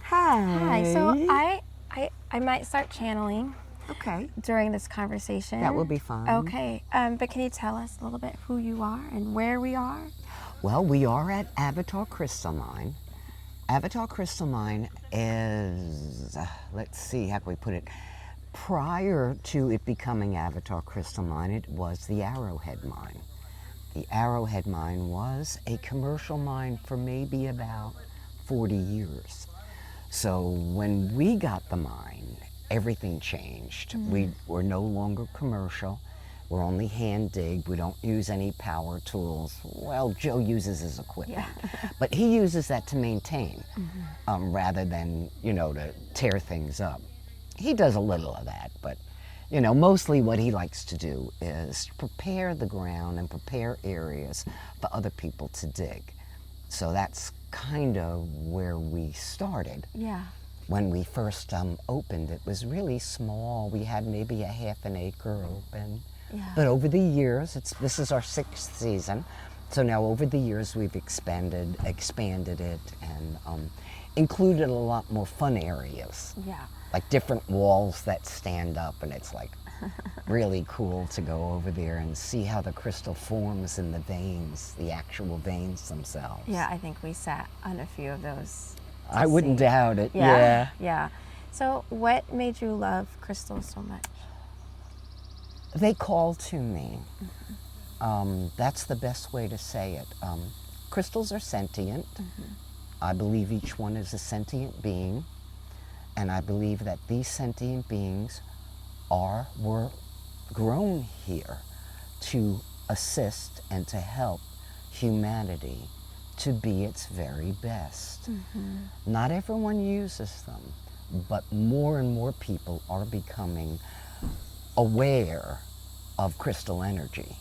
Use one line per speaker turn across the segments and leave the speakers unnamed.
Hi.
Hi. So I might start channeling.
Okay.
During this conversation.
That will be fine.
Okay. But can you tell us a little bit who you are and where we are?
Well, we are at Avatar Crystalline. Avatar Crystalline is, let's see, how can we put it? Prior to it becoming Avatar Crystalline, it was the Arrowhead Mine. The Arrowhead Mine was a commercial mine for maybe about 40 years. So when we got the mine, everything changed. We were no longer commercial. We're only hand dig. We don't use any power tools. Well, Joe uses his equipment, but he uses that to maintain rather than, to tear things up. He does a little of that, but, mostly what he likes to do is prepare the ground and prepare areas for other people to dig. So that's kind of where we started.
Yeah.
When we first opened, it was really small. We had maybe a half an acre open.
Yeah.
But over the years, this is our 6th season. So now over the years, we've expanded it and included a lot more fun areas.
Yeah.
Like different walls that stand up, and it's like really cool to go over there and see how the crystal forms in the veins, the actual veins themselves.
Yeah, I think we sat on a few of those.
I wouldn't doubt it. Yeah.
Yeah. So what made you love crystals so much?
They call to me. That's the best way to say it. Crystals are sentient. I believe each one is a sentient being. And I believe that these sentient beings were grown here to assist and to help humanity to be its very best. Not everyone uses them, but more and more people are becoming aware of crystal energy.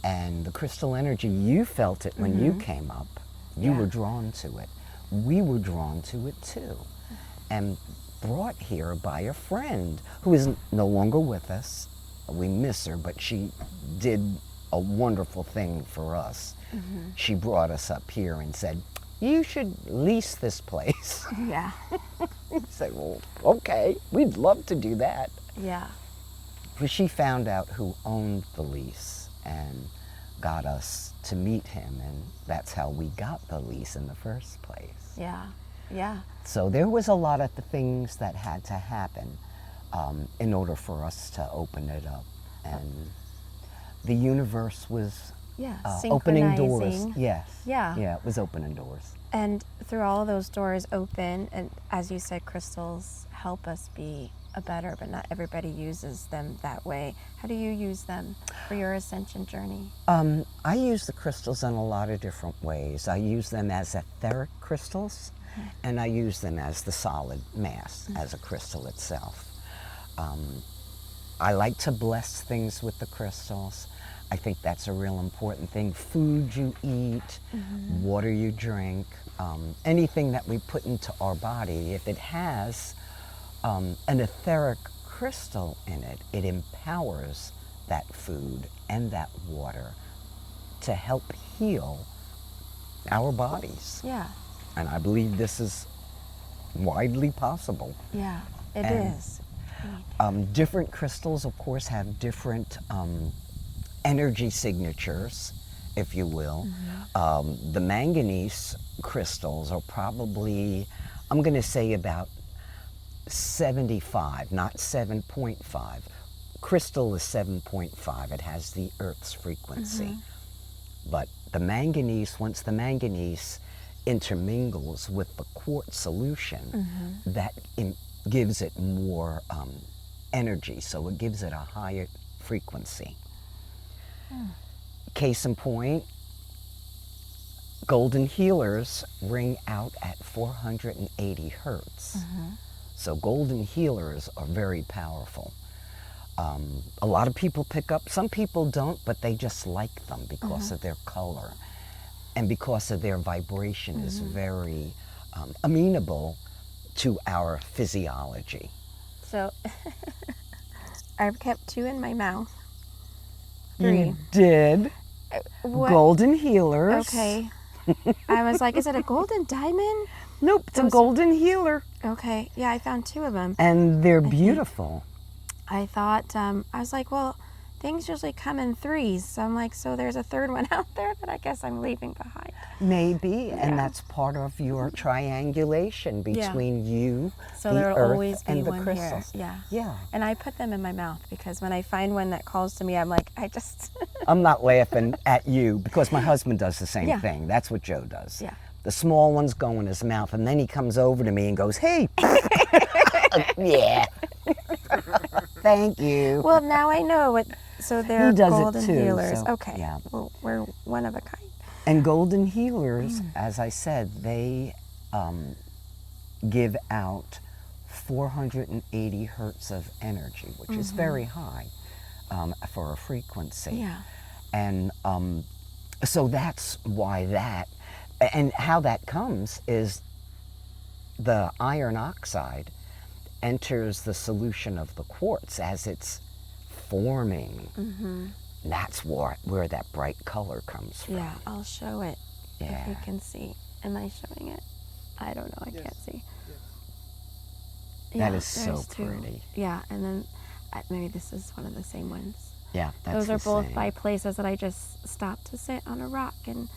And the crystal energy, you felt it when you came up. You were drawn to it. We were drawn to it too. And brought here by a friend who is no longer with us. We miss her, but she did a wonderful thing for us. She brought us up here and said, you should lease this place.
Yeah.
We said, well, okay, we'd love to do that.
Yeah.
But she found out who owned the lease and got us to meet him, and that's how we got the lease in the first place.
Yeah. Yeah.
So there was a lot of the things that had to happen in order for us to open it up. And the universe was opening doors.
Synchronizing.
Yes.
Yeah.
Yeah, it was opening doors.
And through all of those doors open, and as you said, crystals help us be a better, but not everybody uses them that way. How do you use them for your ascension journey?
I use the crystals in a lot of different ways. I use them as etheric crystals, and I use them as the solid mass, as a crystal itself. I like to bless things with the crystals. I think that's a real important thing. Food you eat, water you drink, anything that we put into our body, if it has an etheric crystal in it, it empowers that food and that water to help heal our bodies.
Yeah.
And I believe this is widely possible.
Yeah, it is.
Different crystals, of course, have different energy signatures, if you will. The manganese crystals are probably, I'm going to say about 75, not 7.5. Crystal is 7.5. It has the Earth's frequency. But the manganese, once the manganese intermingles with the quartz solution, that gives it more energy, so it gives it a higher frequency. Case in point, golden healers ring out at 480 hertz. So golden healers are very powerful. A lot of people pick up, some people don't, but they just like them because of their color and because of their vibration is very amenable to our physiology.
So I've kept 2 in my mouth. 3.
You did.
What?
Golden healers.
Okay. I was like, is it a golden diamond?
Nope, it's a
Those-
golden healer.
Okay, yeah, I found 2 of them.
And they're beautiful.
I thought, I was like, well, things usually come in 3s. So I'm like, so there's a 3rd one out there that I guess I'm leaving behind.
Maybe, and
Yeah.
that's part of your triangulation between you,
So
the
there'll
earth,
always be
and the
one
crystals.
here. Yeah.
Yeah.
And I put them in my mouth because when I find one that calls to me, I'm like, I just.
I'm not laughing at you because my husband does the same
Yeah.
thing. That's what Joe does.
Yeah.
The small ones go in his mouth, and then he comes over to me and goes, "Hey, yeah, thank you."
Well, now I know what. So they're
He does it
golden
too,
healers.
so,
Okay.
yeah.
Well, we're one of a kind.
And golden healers, as I said, they give out 480 hertz of energy, which is very high for a frequency.
Yeah.
And so that's why that, and how that comes is the iron oxide enters the solution of the quartz as it's forming. That's where that bright color comes from.
Yeah, I'll show it
Yeah.
if you can see. Am I showing it? I don't know. I can't see.
That
Yeah,
is so
there's 2.
pretty.
Yeah, and then maybe this is one of the same ones.
Yeah, that's
Those are
the
both
same.
by places that I just stopped to sit on a rock and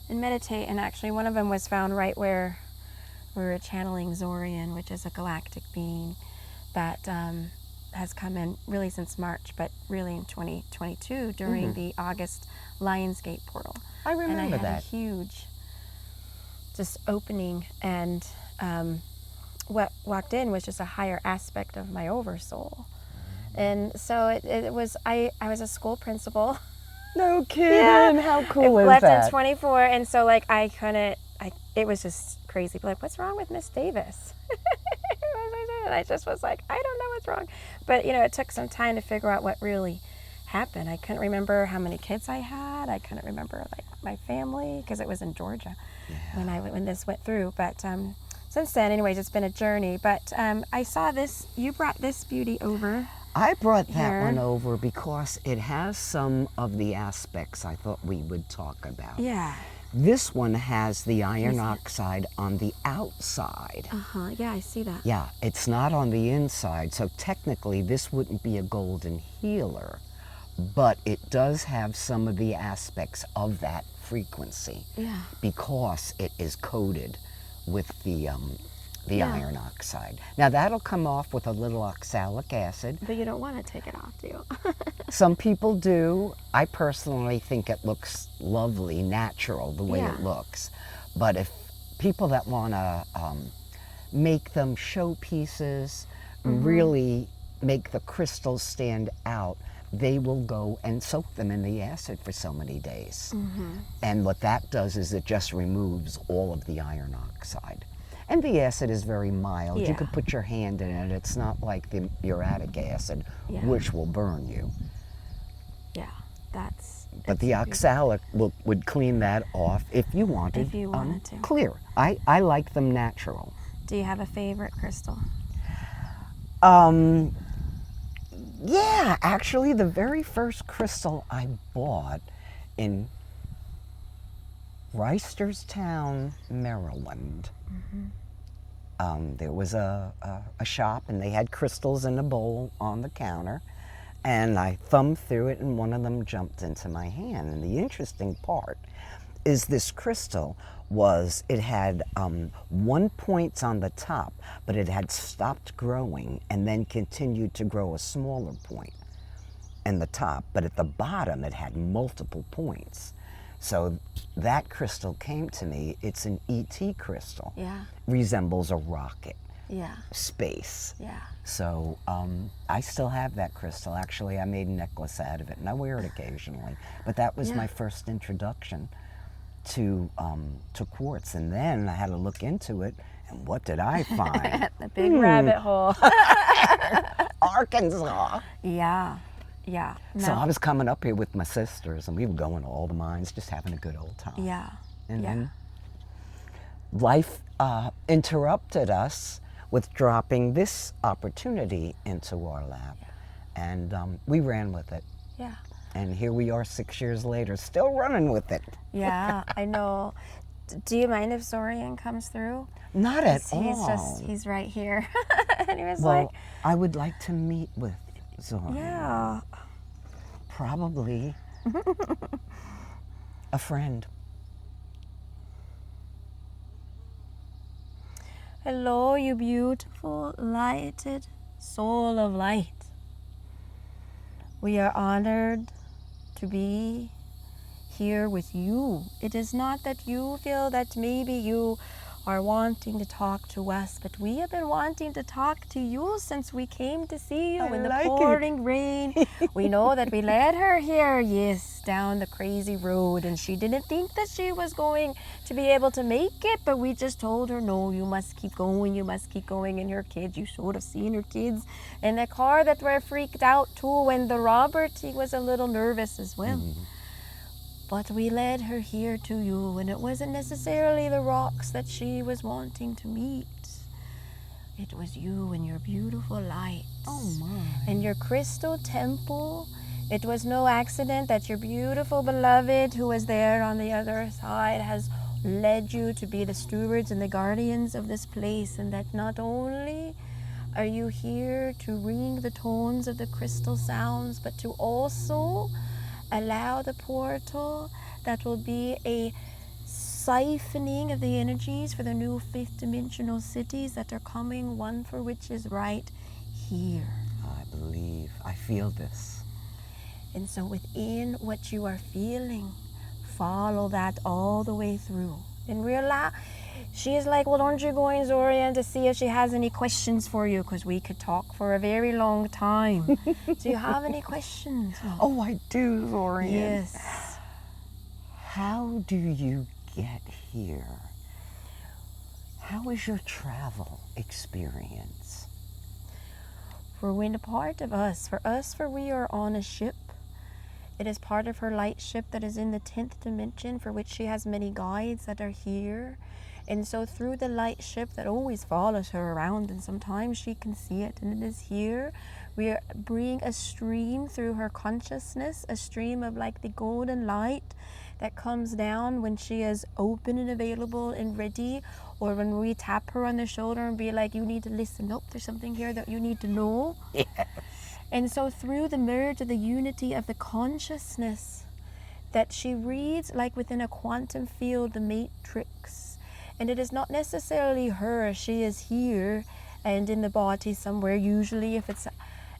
meditate. And actually, one of them was found right where we were channeling Zorian, which is a galactic being that has come in really since March, but really in 2022 during the August Lionsgate portal.
I remember
and I had
that.
a huge just opening, and what walked in was just a higher aspect of my Oversoul. And so it was, I was a school principal.
No kidding. How cool is
left
that?
in 24, and so like I couldn't, it was just crazy. Like, what's wrong with Miss Davis? And I just was like, I don't know what's wrong. But you know, it took some time to figure out what really happened. I couldn't remember how many kids I had. I couldn't remember like my family because it was in Georgia when this went through. But since then, anyways, it's been a journey. But I saw this. You brought this beauty over.
I brought that
Here.
one over because it has some of the aspects I thought we would talk about.
Yeah.
This one has the iron oxide on the outside.
Yeah, I see that.
Yeah, it's not on the inside, so technically this wouldn't be a golden healer, but it does have some of the aspects of that frequency
Yeah.
because it is coated with the iron oxide. Now that'll come off with a little oxalic acid.
But you don't want to take it off, do you?
Some people do. I personally think it looks lovely, natural, the way it looks. But if people that want to make them showpieces, really make the crystals stand out, they will go and soak them in the acid for so many days. And what that does is it just removes all of the iron oxide. And the acid is very mild. You could put your hand in it. It's not like the uric acid, which will burn you.
Yeah, that's.
But the oxalic would clean that off if you wanted.
If you wanted to.
Clear. I like them natural.
Do you have a favorite crystal?
Yeah, actually, the very first crystal I bought in Reisterstown, Maryland. There was a shop, and they had crystals in a bowl on the counter, and I thumbed through it, and one of them jumped into my hand. And the interesting part is this crystal it had 1 point on the top, but it had stopped growing and then continued to grow a smaller point in the top, but at the bottom it had multiple points. So that crystal came to me. It's an ET crystal.
Yeah.
Resembles a rocket.
Yeah.
Space.
Yeah.
So I still have that crystal. Actually, I made a necklace out of it, and I wear it occasionally. But that was my first introduction to quartz, and then I had to look into it, and what did I find?
The big rabbit hole.
Arkansas.
Yeah. Yeah.
So I was coming up here with my sisters, and we were going to all the mines, just having a good old time.
Yeah.
And then life interrupted us with dropping this opportunity into our lap. And we ran with it.
Yeah.
And here we are 6 years later, still running with it.
Yeah, I know. Do you mind if Zorian comes through?
Not at
He's right here. And he was
well,
like,
I would like to meet with Zorian.
yeah.
Probably a friend.
Hello, you beautiful, lighted soul of light. We are honored to be here with you. It is not that you feel that maybe you are wanting to talk to us, but we have been wanting to talk to you since we came to see you in the pouring rain. We know that we led her here, yes, down the crazy road, and she didn't think that she was going to be able to make it, but we just told her, no, you must keep going, you must keep going. And her kids, you should have seen her kids in the car that were freaked out too, when the Robert, he was a little nervous as well. But we led her here to you, and it wasn't necessarily the rocks that she was wanting to meet. It was you and your beautiful light.
Oh my.
And your crystal temple. It was no accident that your beautiful beloved, who was there on the other side, has led you to be the stewards and the guardians of this place, and that not only are you here to ring the tones of the crystal sounds, but to also allow the portal that will be a siphoning of the energies for the new fifth dimensional cities that are coming, one for which is right here.
I believe, I feel this.
And so within what you are feeling, follow that all the way through. And realize, she is like, well, aren't you going, Zorian, to see if she has any questions for you? Because we could talk for a very long time. Do you have any questions?
Oh, I do, Zorian.
Yes.
How do you get here? How is your travel experience?
For when a part of us, for we are on a ship. It is part of her light ship that is in the 10th dimension, for which she has many guides that are here. And so through the light ship that always follows her around, and sometimes she can see it, and it is here, we are bringing a stream through her consciousness, a stream of like the golden light that comes down when she is open and available and ready, or when we tap her on the shoulder and be like, you need to listen up, there's something here that you need to know.
Yes.
And so through the merge of the unity of the consciousness, that she reads like within a quantum field, the matrix. And it is not necessarily her, she is here and in the body somewhere. Usually if it's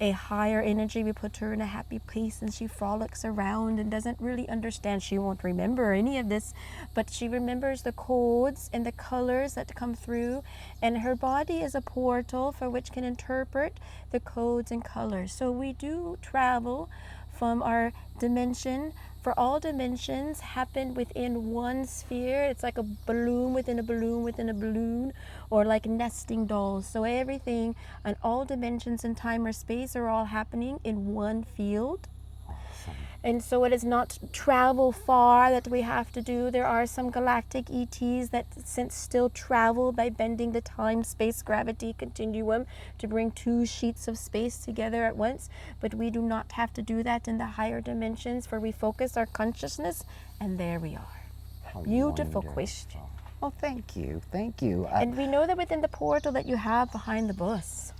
a higher energy, we put her in a happy place and she frolics around and doesn't really understand. She won't remember any of this, but she remembers the codes and the colors that come through, and her body is a portal for which can interpret the codes and colors. So we do travel from our dimension, for all dimensions happen within one sphere. It's like a balloon within a balloon within a balloon, or like nesting dolls. So everything and all dimensions in time or space are all happening in one field.
Awesome.
And so it is not travel far that we have to do. There are some galactic ETs that still travel by bending the time-space gravity continuum to bring two sheets of space together at once. But we do not have to do that in the higher dimensions, for we focus our consciousness, and there we are.
How
Beautiful
wonderful.
question.
Oh, thank you. Thank you.
And we know that within the portal that you have behind the bus,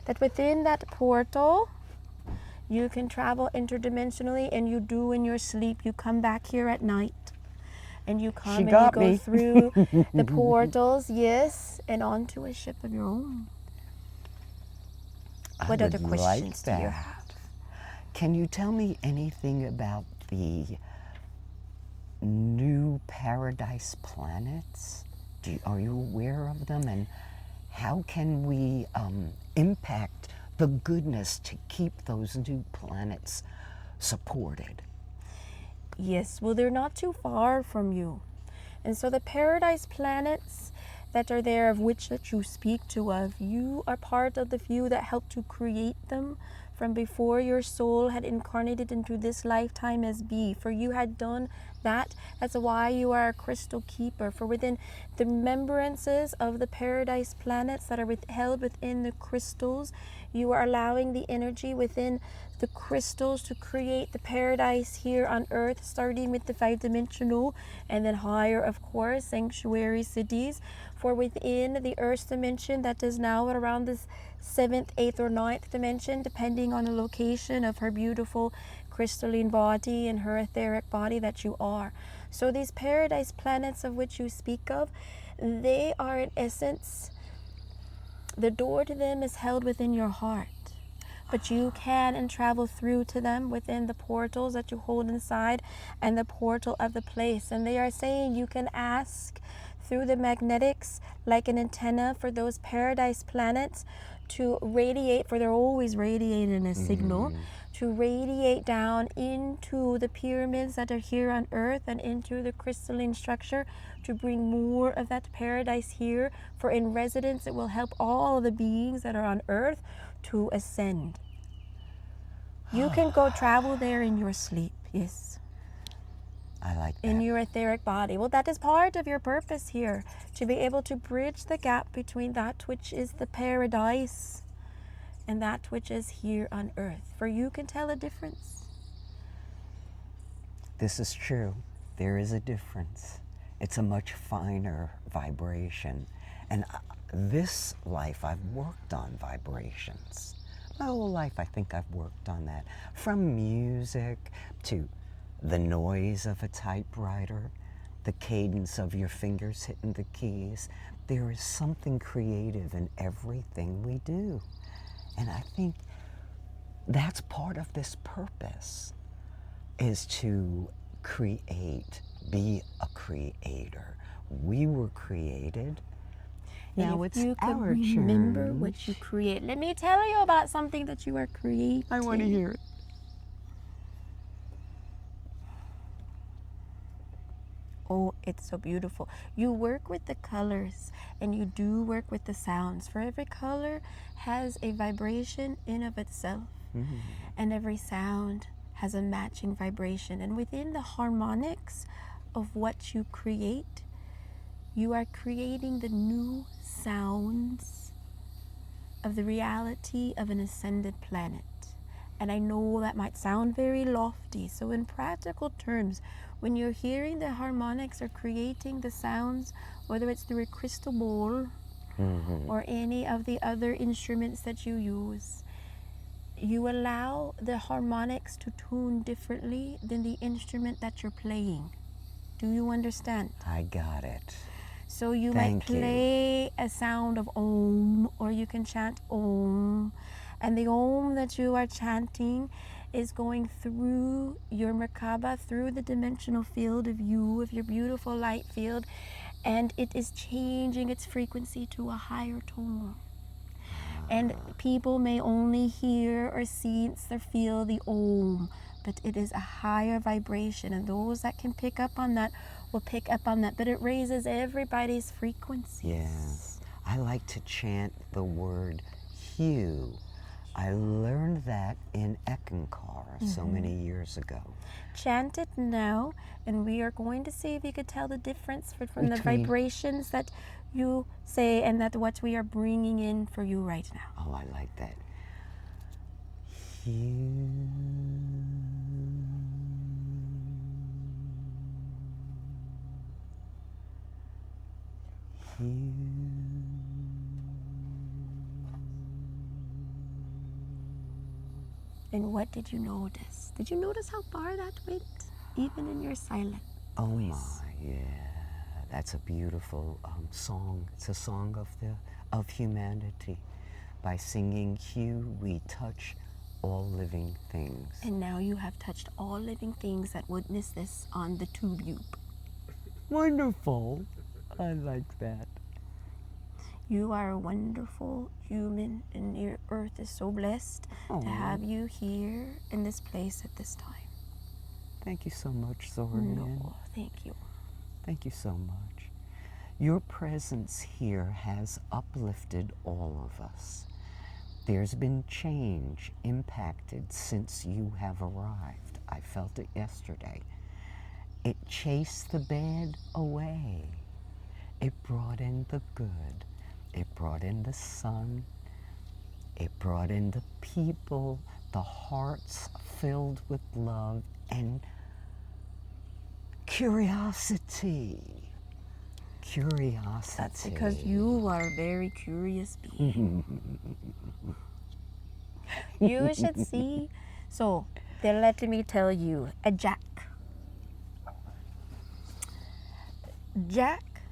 that within that portal, you can travel interdimensionally, and you do in your sleep. You come back here at night, and you come and you go through the portals, yes, and onto a ship of your own. What other questions do you have?
Can you tell me anything about the new paradise planets? Are you aware of them, and how can we impact the goodness to keep those new planets supported?
Yes, well, they're not too far from you. And so the paradise planets that are there, of which that you speak to of, you are part of the few that helped to create them from before your soul had incarnated into this lifetime as be. For you had done That's why you are a crystal keeper. For within the remembrances of the paradise planets that are held within the crystals, you are allowing the energy within the crystals to create the paradise here on earth, starting with the 5-dimensional and then higher, of course, sanctuary cities. For within the earth's dimension, that is now at around this 7th, 8th, or 9th dimension, depending on the location of her beautiful crystalline body and her etheric body that you are. So these paradise planets of which you speak of, they are in essence, the door to them is held within your heart. But you can and travel through to them within the portals that you hold inside and the portal of the place. And they are saying you can ask through the magnetics like an antenna for those paradise planets to radiate, for they're always radiating a signal, to radiate down into the pyramids that are here on earth and into the crystalline structure, to bring more of that paradise here. For in residence it will help all of the beings that are on earth to ascend. You can go travel there in your sleep, yes.
I like that.
In your etheric body. Well, that is part of your purpose here, to be able to bridge the gap between that which is the paradise and that which is here on earth. For you can tell a difference.
This is true. There is a difference. It's a much finer vibration. And this life, I've worked on vibrations. My whole life, I think I've worked on that. From music to the noise of a typewriter, the cadence of your fingers hitting the keys. There is something creative in everything we do. And I think that's part of this purpose, is to create, be a creator. We were created. Now it's
you could
our
remember
turn.
what you create. Let me tell you about something that you are creating.
I want to hear it.
Oh, it's so beautiful. You work with the colors and you do work with the sounds. For every color has a vibration in of itself. And every sound has a matching vibration. And within the harmonics of what you create, you are creating the new sounds of the reality of an ascended planet. And I know that might sound very lofty. So in practical terms, when you're hearing the harmonics or creating the sounds, whether it's through a crystal bowl or any of the other instruments that you use, you allow the harmonics to tune differently than the instrument that you're playing. Do you understand?
I got it.
So you
Thank
might play a sound of Om, or you can chant Om. And the Om that you are chanting is going through your Merkaba, through the dimensional field of you, of your beautiful light field, and it is changing its frequency to a higher tone. And people may only hear or sense or feel the Om, but it is a higher vibration, and those that can pick up on that will pick up on that, but it raises everybody's frequencies.
Yes. I like to chant the word HU. I learned that in Ekankar so many years ago.
Chant it now, and we are going to see if you could tell the difference from the
Between-
vibrations that you say and that what we are bringing in for you right now.
Oh, I like that. HU.
And what did you notice? Did you notice how far that went, even in your silent
Oh
voice?
my, yeah. That's a beautiful song. It's a song of humanity. By singing HU, we touch all living things.
And now you have touched all living things that witness this on the tube.
Wonderful. I like that.
You are a wonderful human, and your earth is so blessed to have you here in this place at this time.
Thank you so much, Zorian.
No, thank you.
Thank you so much. Your presence here has uplifted all of us. There's been change impacted since you have arrived. I felt it yesterday. It chased the bad away. It brought in the good. It brought in the sun. It brought in the people, the hearts filled with love and curiosity. Curiosity.
That's because you are a very curious being. You should see. So, they're letting me tell you, a Jack. Jack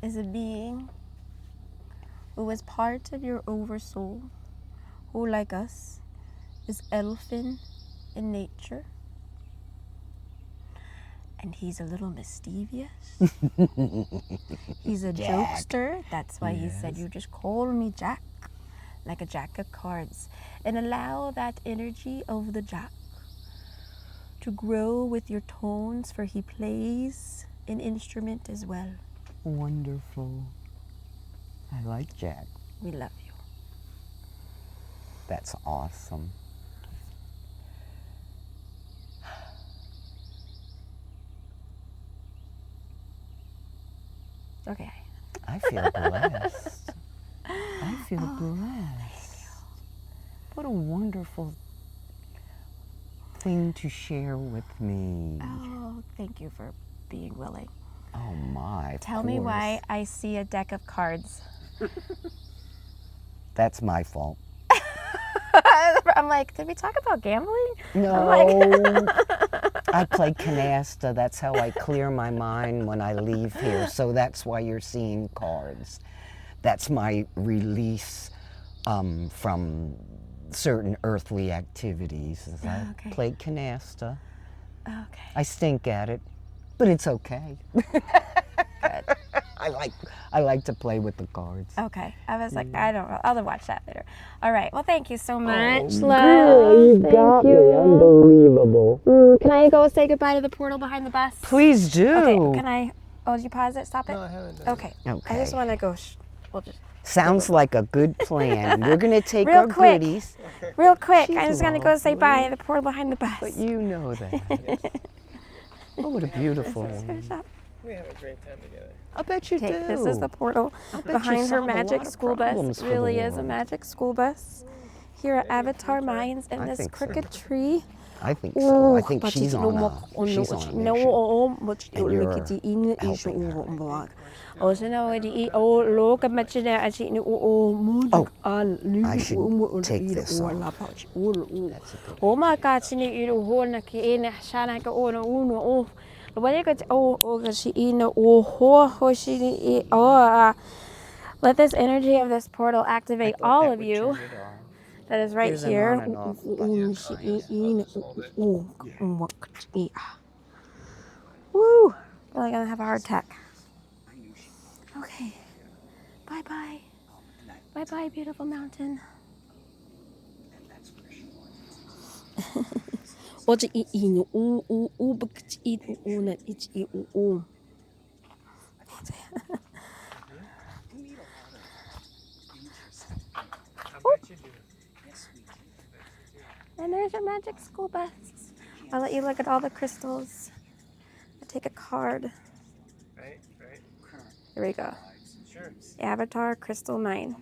is a being who is part of your Oversoul, who, like us, is elfin in nature. And he's a little mischievous. He's a jokester. That's why he said, you just call me Jack, like a Jack of cards. And allow that energy of the Jack to grow with your tones, for he plays an instrument as well.
Wonderful. I like Jack.
We love you.
That's awesome.
Okay.
I feel blessed. I feel blessed. What a wonderful thing to share with me.
Oh, thank you for being willing.
Oh my.
Tell me why I see a deck of cards.
That's my fault.
I'm like, did we talk about gambling?
No.
Like
I play Canasta. That's how I clear my mind when I leave here. So that's why you're seeing cards. That's my release from certain earthly activities. As I play Canasta.
Okay.
I stink at it, but it's okay.
Good.
I like to play with the cards.
Okay. I was like, I don't know. I'll watch that later. All right. Well, thank you so much,
Girl,
love.
you got me. Unbelievable.
Can I go say goodbye to the portal behind the bus?
Please do.
Okay. Can I? Oh, did you pause it? Stop it?
No, I haven't done
Okay. I just want to go. We'll just.
Sounds like a good plan. We're going to take
Real
our
quick.
goodies.
Real quick.
She's
I'm just going to go say
lovely.
bye to the portal behind the bus.
But you know that. Oh, what a beautiful one.
We have a great time together.
I bet you do.
This is the portal
bet you
behind her
solve a
magic
lot of
school bus.
problems
It
for the
really is a
world.
magic school bus. Here at Avatar Minds in
I
this
think so.
crooked tree.
I think so. I think she's on a mission. And you're I should take this off. That's a good
Oh my God, she need you to ki in shana ka ono uno. What you got? Oh, she in oh she let this energy of this portal activate all of you. That is right
There's an
here.
on and off button.
Woo! Really gonna have a heart attack. Okay. Bye bye. Bye bye, beautiful mountain. And there's your magic school bus. I'll let you look at all the crystals. I'll take a card.
Right.
Here we go.
Sure.
Avatar Crystal Mine.